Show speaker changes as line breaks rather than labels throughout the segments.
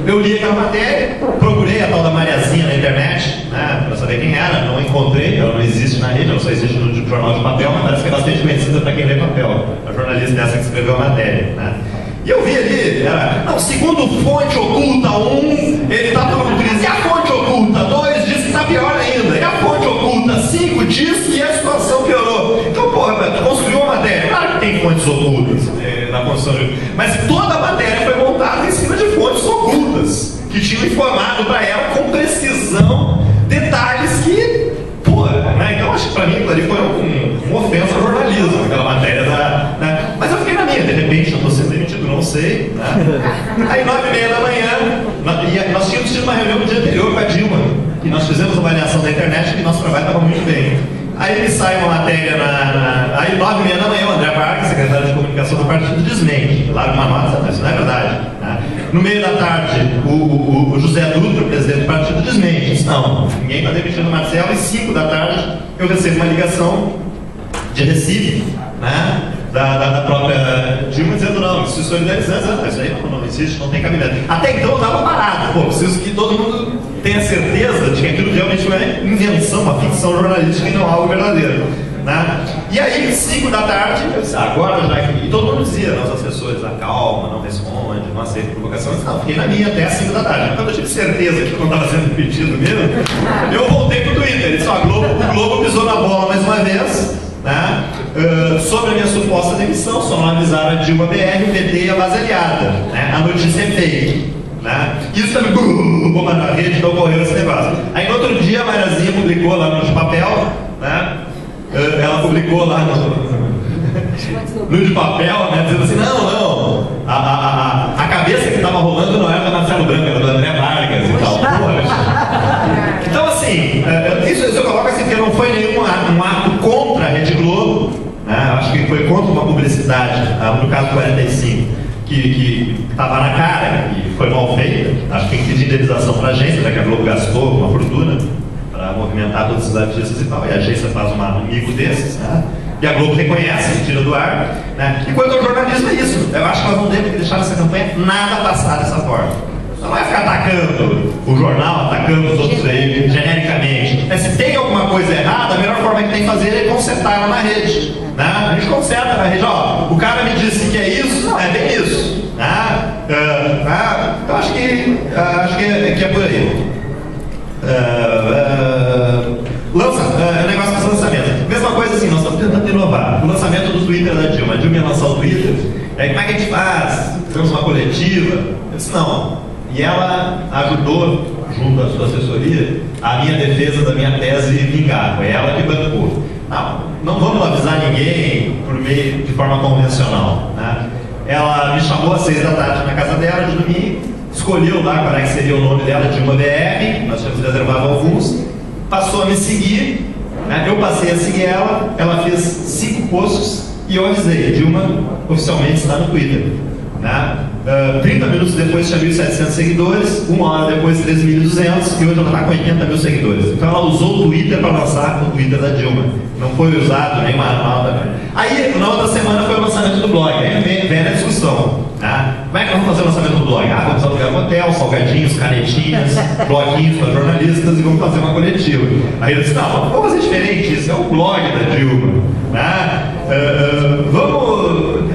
eu li aquela matéria, procurei a tal da Mariazinha na internet, né, para saber quem era, não encontrei, ela não existe na rede, ela só existe no jornal de papel, mas parece que é bastante conhecida para quem lê papel, a jornalista dessa que escreveu a matéria, né. E eu vi ali, não, segundo fonte oculta 1, ele está por crise. E a fonte oculta 2 diz que está pior ainda. E a fonte oculta 5 diz que a situação piorou. Então, porra, tu construiu uma matéria. Claro que tem fontes ocultas na construção de... Mas toda a matéria foi montada em cima de fontes ocultas, que tinham informado para ela com precisão detalhes que... Porra, né? Então, acho que para mim aquilo ali foi uma ofensa ao jornalismo, aquela matéria da... Né? Mas eu fiquei na minha, de repente, eu estou sendo demitido, não sei, né? Aí, 9h30 da manhã, nós tínhamos tido uma reunião no dia anterior com a Dilma, e nós fizemos uma avaliação da internet e nosso trabalho estava muito bem. Aí ele sai uma matéria aí 9h30 da manhã, o André Vargas, secretário de comunicação do partido, desmente, larga uma nota, mas isso não é verdade, né? No meio da tarde, o José Dutra, presidente do partido, desmente, diz, não, ninguém está demitindo o Marcelo, e 5 da tarde eu recebo uma ligação de Recife, né? Da própria Dilma, dizendo, não, se solidarizando, isso aí não existe, não tem cabimento. Até então eu estava parado, preciso que todo mundo tenha certeza de que aquilo realmente não é invenção, uma ficção jornalística e não algo verdadeiro, né? E aí, 5 da tarde, eu disse, agora já que... E todo mundo dizia, nossos assessores, acalma, não responde, não aceita provocação. Eu disse, não, fiquei na minha até as 5 da tarde. Quando eu tive certeza que não estava sendo pedido mesmo, eu voltei pro Twitter. Ele disse, o Globo pisou na bola mais uma vez, né? Sobre a minha suposta demissão, só não avisaram a Dilma BR, o PT e a vaselhada, né? A notícia é fake, né? Isso também bomba na rede, então ocorreu esse negócio. Aí no outro dia a Mariazinha publicou lá no de papel, né? Ela publicou lá no de papel, né? Dizendo assim, não, a cabeça que estava rolando não era do Marcelo Branco, era do André Vargas e tal. Então assim, isso eu coloco assim, que não foi nenhum ato contra a Rede Globo, né? Acho que foi contra uma publicidade, no caso 45, que estava na cara, que foi mal feita. Acho que tem que pedir indenização para a agência, já que a Globo gastou uma fortuna para movimentar todos esses artistas e tal, e a agência faz um mico desses, né? E a Globo reconhece, tira do ar, né? E quanto ao jornalismo é isso. Eu acho que nós não devemos deixar essa campanha nada passar dessa forma. Não vai ficar atacando o jornal, atacando os outros aí, genericamente. Se tem alguma coisa errada, a melhor forma que tem que fazer é consertar ela na rede, né? A gente conserta na rede, o cara me disse que é isso, não, é bem isso, né? Então acho que é por aí. Negócio dos lançamentos. Mesma coisa assim, nós estamos tentando inovar. O lançamento do Twitter da Dilma. A Dilma ia lançar o Twitter. Como é que a gente faz? Temos uma coletiva? Eu disse, não. E ela ajudou, junto à sua assessoria, a minha defesa da minha tese vingar. Foi ela que bancou. Não vamos avisar ninguém por meio de forma convencional, né? Ela me chamou às 6 da tarde na casa dela de domingo, escolheu lá qual é que seria o nome dela, Dilma BR, nós tínhamos reservado alguns, passou a me seguir, né? Eu passei a seguir ela, ela fez 5 posts e eu avisei, a Dilma oficialmente está no Twitter, né? 30 minutos depois tinha 1.700 seguidores, 1 hora depois 3.200 e hoje ela está com 80 mil seguidores. Então ela usou o Twitter para lançar o Twitter da Dilma. Não foi usado nem nada. Aí na outra semana foi o lançamento do blog. Aí vem a discussão, né? Como é que nós vamos fazer o lançamento do blog? Vamos alugar um hotel, salgadinhos, canetinhas, bloquinhos para jornalistas e vamos fazer uma coletiva. Aí eu disse, não, vamos fazer diferente, isso é o blog da Dilma, né?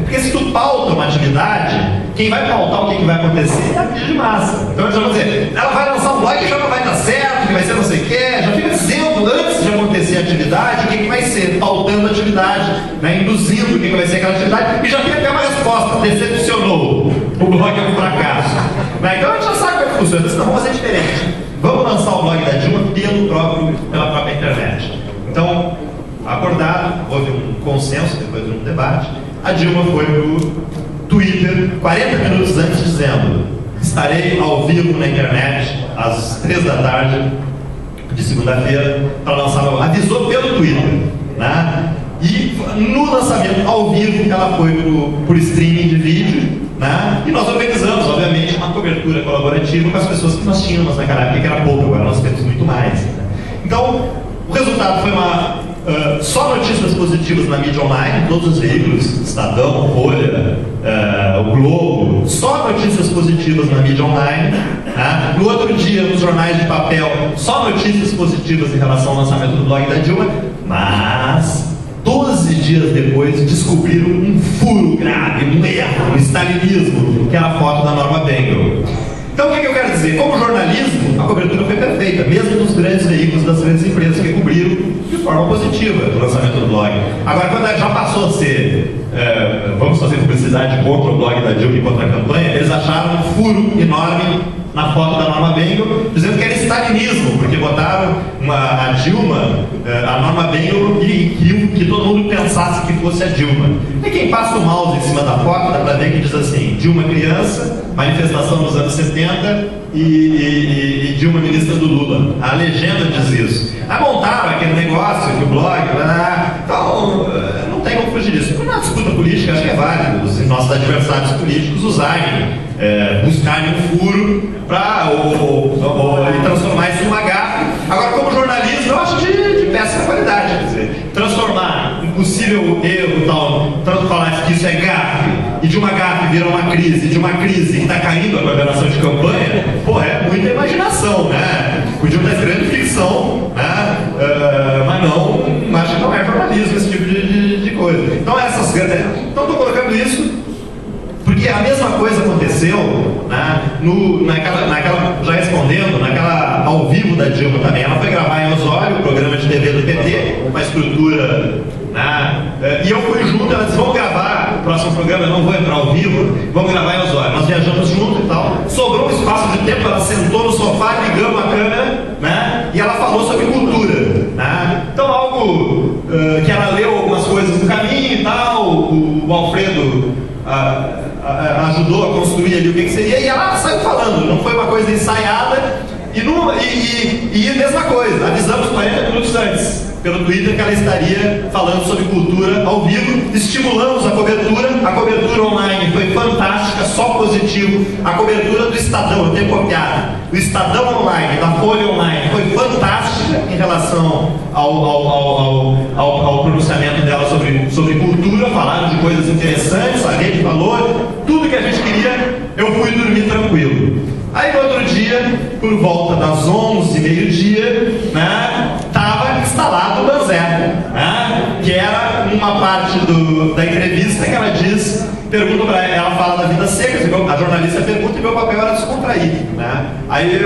Porque se tu pauta uma atividade, quem vai pautar o que vai acontecer é a mídia de massa. Então eles vão dizer, ela vai lançar um blog que já não vai dar certo, que vai ser não sei o que, já fica dizendo antes de acontecer a atividade o que vai ser, pautando a atividade, né? Induzindo o que vai ser aquela atividade, e já tem até uma resposta, decepcionou, o blog é um fracasso. Né? Então a gente já sabe como é que funciona, então vamos fazer diferente. Vamos lançar o blog da Dilma pela própria internet. Então, acordado, houve um consenso, depois de um debate, a Dilma foi pro Twitter 40 minutos antes dizendo, estarei ao vivo na internet às 3 da tarde de segunda-feira para lançar meu... Avisou pelo Twitter, né? E no lançamento ao vivo ela foi por streaming de vídeo, né? E nós organizamos, obviamente, uma cobertura colaborativa com as pessoas que nós tínhamos naquela época, que era pouco, agora nós temos muito mais, né? Então, o resultado foi uma só notícias positivas na mídia online, todos os veículos, Estadão, Folha, o Globo, só notícias positivas na mídia online. Tá? No outro dia, nos jornais de papel, só notícias positivas em relação ao lançamento do blog da Dilma, mas 12 dias depois descobriram um furo grave, um erro, um stalinismo, que era a foto da Norma Bengel. Então o que eu quero dizer? Como jornalismo, a cobertura foi perfeita, mesmo dos grandes veículos das grandes empresas que cobriram de forma positiva o lançamento do blog. Agora, quando já passou a ser, vamos fazer publicidade contra o blog da Dilma e contra a campanha, eles acharam um furo enorme na foto da Norma Bengel, dizendo que era stalinismo, porque botaram a Dilma, a Norma Bengel, e que todo mundo pensasse que fosse a Dilma. E quem passa o mouse em cima da foto, dá pra ver que diz assim: Dilma criança, manifestação dos anos 70 e Dilma ministra do Lula. A legenda diz isso. Aí montaram aquele negócio, que o blog, então não tem como fugir disso. Na disputa política, acho que é válido os nossos adversários políticos usarem, buscarem um furo e transformar isso em uma gafe. Agora, como jornalismo, eu acho de péssima qualidade. Quer dizer, transformar um possível erro, falar que isso é gafe, e de uma gafe virar uma crise, de uma crise que está caindo a coordenação de campanha, é muita imaginação, né? Podia estar escrevendo ficção, né? Mas não, acho que não é jornalismo esse tipo de coisa. Então, estou colocando isso porque a mesma coisa aconteceu, né, já respondendo, ao vivo da Dilma também. Ela foi gravar em Osório, o programa de TV do PT, uma estrutura, né, e eu fui junto. Ela disse: vamos gravar o próximo programa, eu não vou entrar ao vivo, vamos gravar em Osório. Nós viajamos junto e tal, sobrou um espaço de tempo, ela sentou no sofá, ligamos a câmera, né, e ela falou sobre cultura, né. Então, algo que ela leu algumas coisas no caminho e tal, o Alfredo ajudou a construir ali o que seria, e ela saiu falando, não foi uma coisa ensaiada. E a mesma coisa, avisamos 40 minutos antes pelo Twitter que ela estaria falando sobre cultura ao vivo, estimulamos a cobertura online foi fantástica, só positivo. A cobertura do Estadão, eu tenho copiado, o Estadão online, da Folha online, foi fantástica em relação ao pronunciamento dela sobre cultura. Falaram de coisas interessantes, a rede falou, tudo que a gente queria. Eu fui dormir tranquilo. Aí no outro dia, por volta das 11, meio-dia, né, estava instalado o Banzé, né, que era uma parte da entrevista que ela pergunta para ela, fala da Vidas Secas, a jornalista pergunta e meu papel era descontrair, né. Aí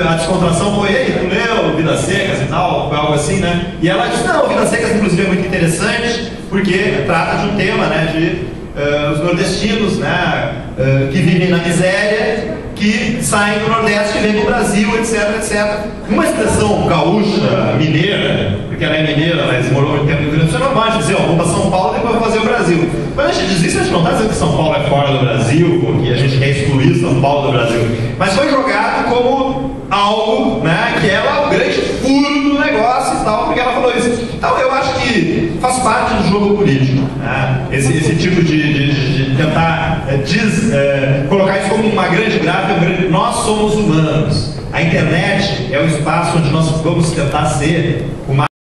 a descontração foi: ei, tu leu Vidas Secas e tal, foi algo assim, né, e ela disse: não, Vidas Secas inclusive é muito interessante, porque trata de um tema, né, de os nordestinos, né, que vivem na miséria, que saem do Nordeste e vêm para o Brasil, etc, etc. Uma expressão gaúcha, mineira, porque ela é mineira, mas morou muito tempo no Rio Grande do Sul, você não pode dizer: vou para São Paulo e depois vou fazer o Brasil. Quando a gente diz isso, a gente não está dizendo que São Paulo é fora do Brasil, porque a gente quer excluir São Paulo do Brasil. Mas foi jogado como algo, né, que era o grande furo do negócio e tal, porque ela falou isso. Então eu acho que faz parte do jogo político, né, esse tipo de tentar colocar isso como uma grande gráfica. Nós somos humanos. A internet é o espaço onde nós vamos tentar ser o mais